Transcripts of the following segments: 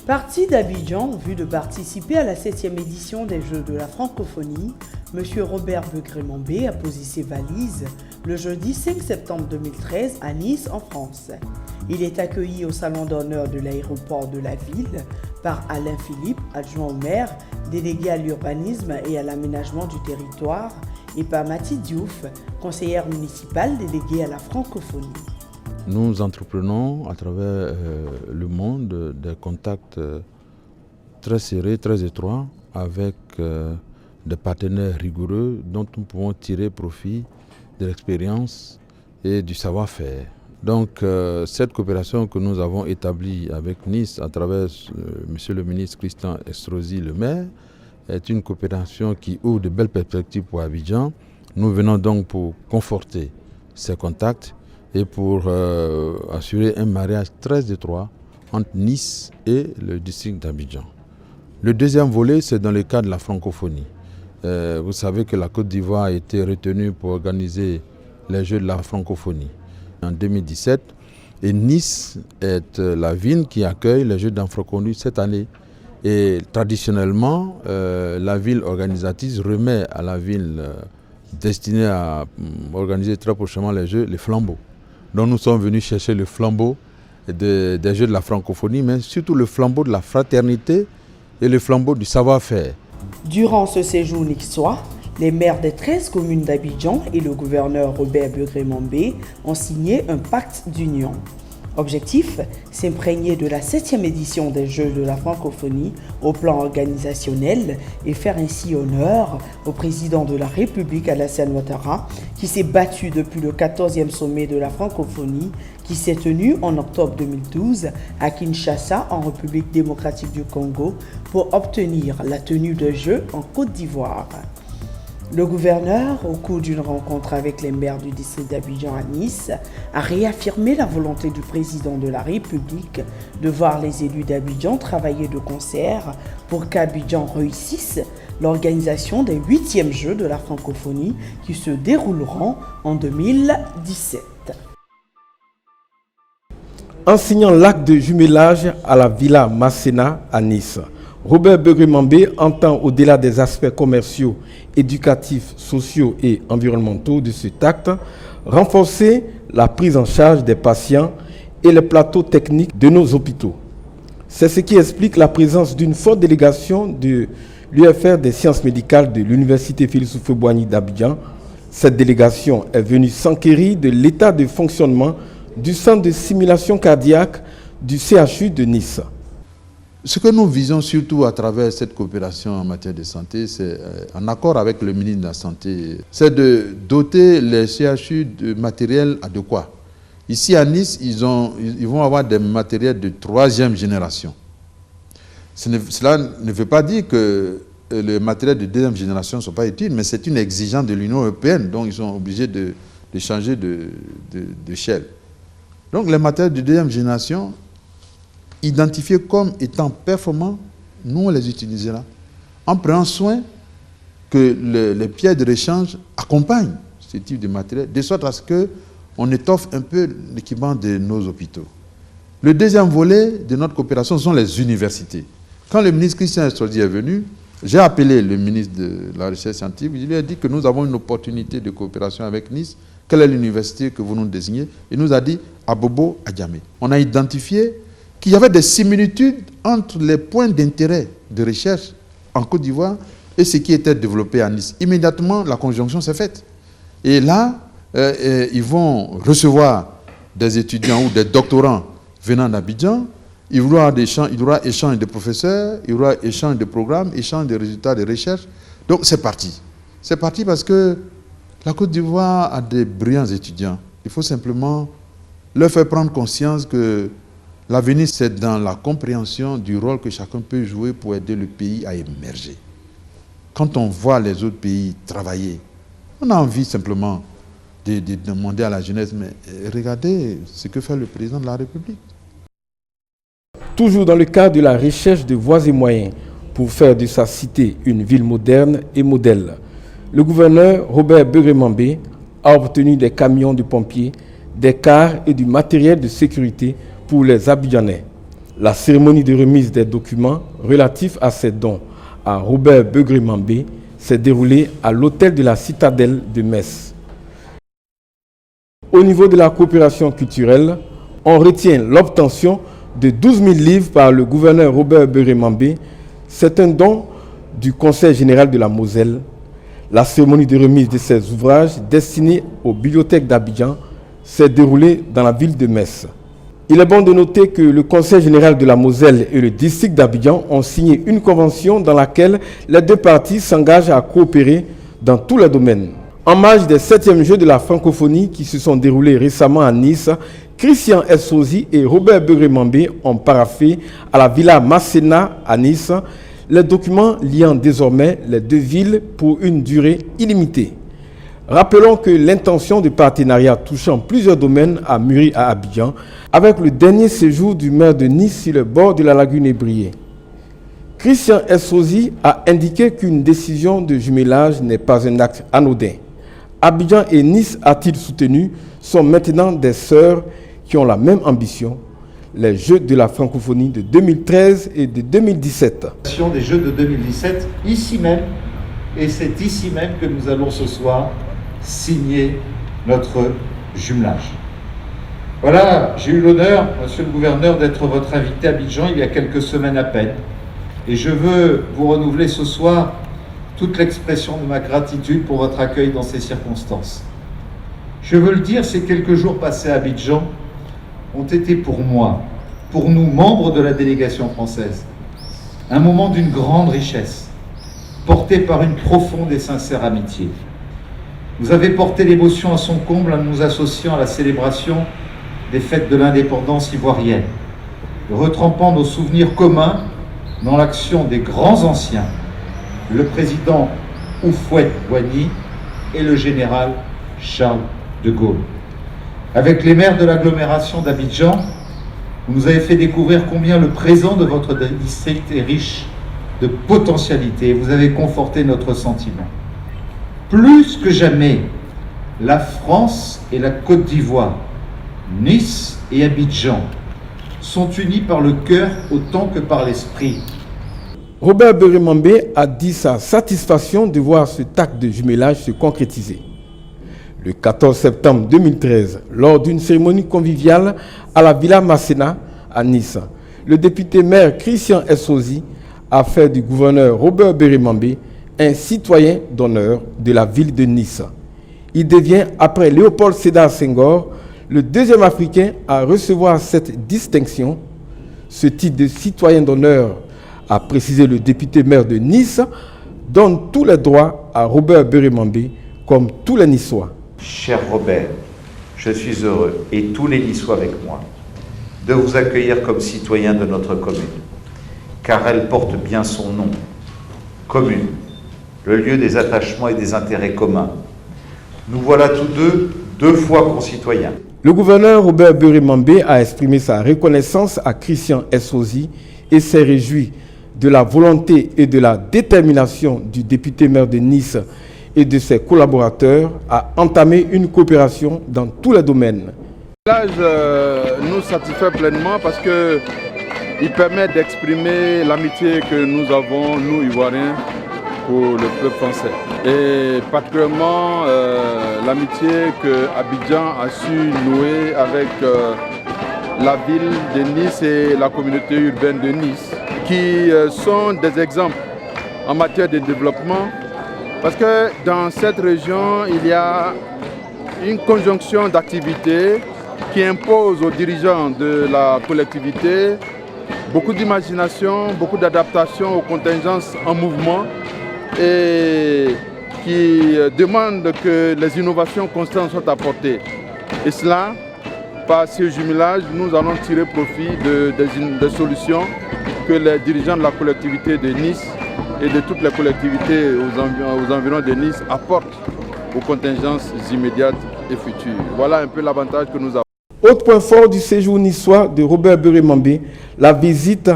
Parti d'Abidjan en vue de participer à la 7e édition des Jeux de la francophonie, M. Robert Begré-Mambé a posé ses valises le jeudi 5 septembre 2013 à Nice, en France. Il est accueilli au salon d'honneur de l'aéroport de la ville par Alain Philippe, adjoint au maire, délégué à l'urbanisme et à l'aménagement du territoire, et par Mathilde Diouf, conseillère municipale déléguée à la francophonie. Nous entreprenons à travers le monde des contacts très serrés, très étroits avec des partenaires rigoureux dont nous pouvons tirer profit de l'expérience et du savoir-faire. Donc cette coopération que nous avons établie avec Nice à travers Monsieur le ministre Christian Estrosi, le maire, est une coopération qui ouvre de belles perspectives pour Abidjan. Nous venons donc pour conforter ces contacts et pour assurer un mariage très étroit entre Nice et le district d'Abidjan. Le deuxième volet, c'est dans le cadre de la francophonie. Vous savez que la Côte d'Ivoire a été retenue pour organiser les Jeux de la francophonie en 2017. Et Nice est la ville qui accueille les Jeux de la francophonie cette année. Et traditionnellement, la ville organisatrice remet à la ville destinée à organiser très prochainement les Jeux, les flambeaux. Donc nous sommes venus chercher le flambeau des Jeux de la francophonie, mais surtout le flambeau de la fraternité et le flambeau du savoir-faire. Durant ce séjour niçois, les maires des 13 communes d'Abidjan et le gouverneur Robert Begré-Mambé ont signé un pacte d'union. Objectif, s'imprégner de la 7e édition des Jeux de la francophonie au plan organisationnel et faire ainsi honneur au président de la République Alassane Ouattara qui s'est battu depuis le 14e sommet de la francophonie qui s'est tenu en octobre 2012 à Kinshasa en République démocratique du Congo pour obtenir la tenue de Jeux en Côte d'Ivoire. Le gouverneur, au cours d'une rencontre avec les maires du district d'Abidjan à Nice, a réaffirmé la volonté du président de la République de voir les élus d'Abidjan travailler de concert pour qu'Abidjan réussisse l'organisation des 8e Jeux de la francophonie qui se dérouleront en 2017. En signant l'acte de jumelage à la Villa Masséna à Nice, Robert Begré-Mambé entend, au-delà des aspects commerciaux, éducatifs, sociaux et environnementaux de cet acte, renforcer la prise en charge des patients et les plateaux techniques de nos hôpitaux. C'est ce qui explique la présence d'une forte délégation de l'UFR des sciences médicales de l'Université Félix Houphouët-Boigny d'Abidjan. Cette délégation est venue s'enquérir de l'état de fonctionnement du centre de simulation cardiaque du CHU de Nice. Ce que nous visons surtout à travers cette coopération en matière de santé, c'est en accord avec le ministre de la Santé, c'est de doter les CHU de matériel adéquat. Ici à Nice, ils vont avoir des matériels de 3e génération. Cela ne veut pas dire que les matériels de 2e génération ne sont pas utiles, mais c'est une exigence de l'Union européenne, donc ils sont obligés de changer d'échelle. Donc les matériels de 2e génération, identifiés comme étant performants, nous on les utilisera en prenant soin que les pièces de rechange accompagnent ce type de matériel, de sorte à ce qu'on étoffe un peu l'équipement de nos hôpitaux. Le deuxième volet de notre coopération sont les universités. Quand le ministre Christian Estrosi est venu, j'ai appelé le ministre de la Recherche scientifique, je lui ai dit que nous avons une opportunité de coopération avec Nice. Quelle est l'université que vous nous désignez? Il nous a dit Abobo Adjamé. On a identifié qu'il y avait des similitudes entre les points d'intérêt de recherche en Côte d'Ivoire et ce qui était développé à Nice. Immédiatement, la conjonction s'est faite. Et là, ils vont recevoir des étudiants ou des doctorants venant d'Abidjan. Il y aura échange de professeurs, il y aura échange de programmes, échange de résultats de recherche. Donc c'est parti. C'est parti parce que la Côte d'Ivoire a des brillants étudiants. Il faut simplement leur faire prendre conscience que l'avenir, c'est dans la compréhension du rôle que chacun peut jouer pour aider le pays à émerger. Quand on voit les autres pays travailler, on a envie simplement de demander à la jeunesse, mais regardez ce que fait le président de la République. Toujours dans le cadre de la recherche de voies et moyens pour faire de sa cité une ville moderne et modèle, le gouverneur Robert Begré-Mambé a obtenu des camions de pompiers, des cars et du matériel de sécurité pour les Abidjanais. La cérémonie de remise des documents relatifs à ces dons à Robert Begré-Mambé s'est déroulée à l'hôtel de la Citadelle de Metz. Au niveau de la coopération culturelle, on retient l'obtention de 12 000 livres par le gouverneur Robert Begré-Mambé. C'est un don du Conseil général de la Moselle. La cérémonie de remise de ces ouvrages destinés aux bibliothèques d'Abidjan s'est déroulée dans la ville de Metz. Il est bon de noter que le Conseil général de la Moselle et le district d'Abidjan ont signé une convention dans laquelle les deux parties s'engagent à coopérer dans tous les domaines. En marge des 7e Jeux de la francophonie qui se sont déroulés récemment à Nice, Christian Essosi et Robert Begré-Mambé ont paraphé à la Villa Masséna à Nice les documents liant désormais les deux villes pour une durée illimitée. Rappelons que l'intention de partenariat touchant plusieurs domaines a mûri à Abidjan avec le dernier séjour du maire de Nice sur le bord de la lagune Ébrié. Christian Essosi a indiqué qu'une décision de jumelage n'est pas un acte anodin. Abidjan et Nice, a-t-il soutenu, sont maintenant des sœurs qui ont la même ambition, les Jeux de la francophonie de 2013 et de 2017. Des Jeux de 2017, ici même, et c'est ici même que nous allons ce soir signer notre jumelage. Voilà, j'ai eu l'honneur, monsieur le gouverneur, d'être votre invité à Abidjan il y a quelques semaines à peine. Et je veux vous renouveler ce soir toute l'expression de ma gratitude pour votre accueil dans ces circonstances. Je veux le dire, ces quelques jours passés à Abidjan ont été pour moi, pour nous, membres de la délégation française, un moment d'une grande richesse, porté par une profonde et sincère amitié. Vous avez porté l'émotion à son comble en nous associant à la célébration des fêtes de l'indépendance ivoirienne, retrempant nos souvenirs communs dans l'action des grands anciens, le président Houphouët-Boigny et le général Charles de Gaulle. Avec les maires de l'agglomération d'Abidjan, vous nous avez fait découvrir combien le présent de votre district est riche de potentialités. Vous avez conforté notre sentiment. Plus que jamais, la France et la Côte d'Ivoire, Nice et Abidjan, sont unis par le cœur autant que par l'esprit. Robert Begré-Mambé a dit sa satisfaction de voir cet acte de jumelage se concrétiser. Le 14 septembre 2013, lors d'une cérémonie conviviale à la Villa Masséna à Nice, le député maire Christian Essosi a fait du gouverneur Robert Begré-Mambé un citoyen d'honneur de la ville de Nice. Il devient, après Léopold Sédar Senghor, le deuxième Africain à recevoir cette distinction. Ce titre de citoyen d'honneur, a précisé le député maire de Nice, donne tous les droits à Robert Begré-Mambé, comme tous les Niçois. Cher Robert, je suis heureux, et tous les Niçois avec moi, de vous accueillir comme citoyen de notre commune, car elle porte bien son nom, commune, le lieu des attachements et des intérêts communs. Nous voilà tous deux fois concitoyens. Le gouverneur Robert Begré-Mambé a exprimé sa reconnaissance à Christian Essosi et s'est réjoui de la volonté et de la détermination du député maire de Nice et de ses collaborateurs à entamer une coopération dans tous les domaines. Nous satisfait pleinement parce qu'il permet d'exprimer l'amitié que nous avons, nous Ivoiriens, pour le peuple français. Et particulièrement l'amitié que Abidjan a su nouer avec la ville de Nice et la communauté urbaine de Nice, qui sont des exemples en matière de développement, parce que dans cette région, il y a une conjonction d'activités qui impose aux dirigeants de la collectivité beaucoup d'imagination, beaucoup d'adaptation aux contingences en mouvement et qui demande que les innovations constantes soient apportées. Et cela, par ce jumelage, nous allons tirer profit des solutions que les dirigeants de la collectivité de Nice et de toutes les collectivités aux environs de Nice apportent aux contingences immédiates et futures. Voilà un peu l'avantage que nous avons. Autre point fort du séjour niçois de Robert Beuré-Mambé, la visite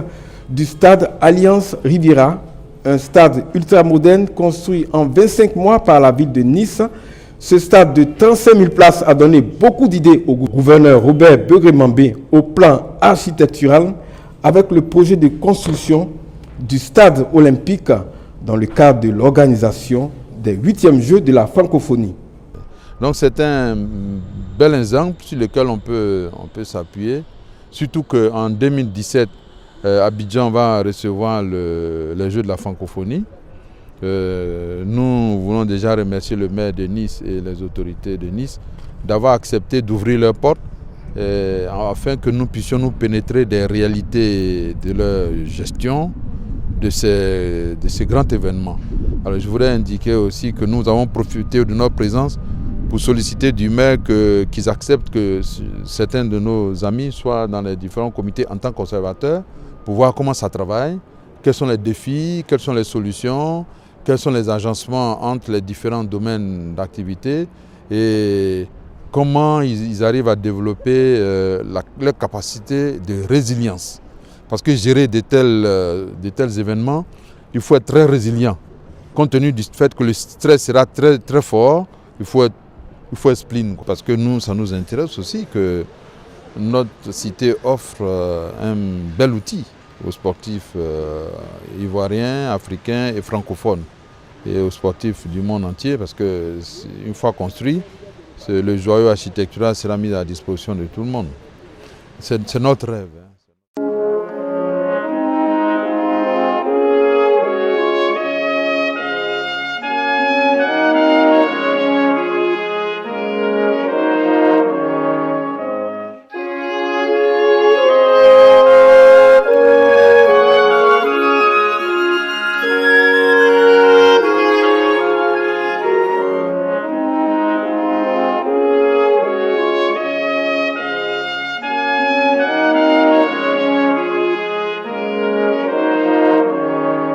du stade Alliance Riviera, un stade ultramoderne construit en 25 mois par la ville de Nice. Ce stade de 35 000 places a donné beaucoup d'idées au gouverneur Robert Beuré-Mambé au plan architectural avec le projet de construction du stade olympique dans le cadre de l'organisation des 8e Jeux de la francophonie. Donc c'est un bel exemple sur lequel on peut s'appuyer, surtout qu'en 2017, Abidjan va recevoir les Jeux de la francophonie. Nous voulons déjà remercier le maire de Nice et les autorités de Nice d'avoir accepté d'ouvrir leurs portes afin que nous puissions nous pénétrer des réalités de leur gestion de ces grands événements. Alors je voudrais indiquer aussi que nous avons profité de notre présence pour solliciter du maire qu'ils acceptent que certains de nos amis soient dans les différents comités en tant qu'observateurs pour voir comment ça travaille, quels sont les défis, quelles sont les solutions, quels sont les agencements entre les différents domaines d'activité et comment ils arrivent à développer leur capacité de résilience. Parce que gérer de tels événements, il faut être très résilient. Compte tenu du fait que le stress sera très, très fort, il faut être spleen. Parce que nous, ça nous intéresse aussi que notre cité offre un bel outil aux sportifs ivoiriens, africains et francophones et aux sportifs du monde entier parce qu'une fois construit, le joyau architectural sera mis à la disposition de tout le monde. C'est notre rêve.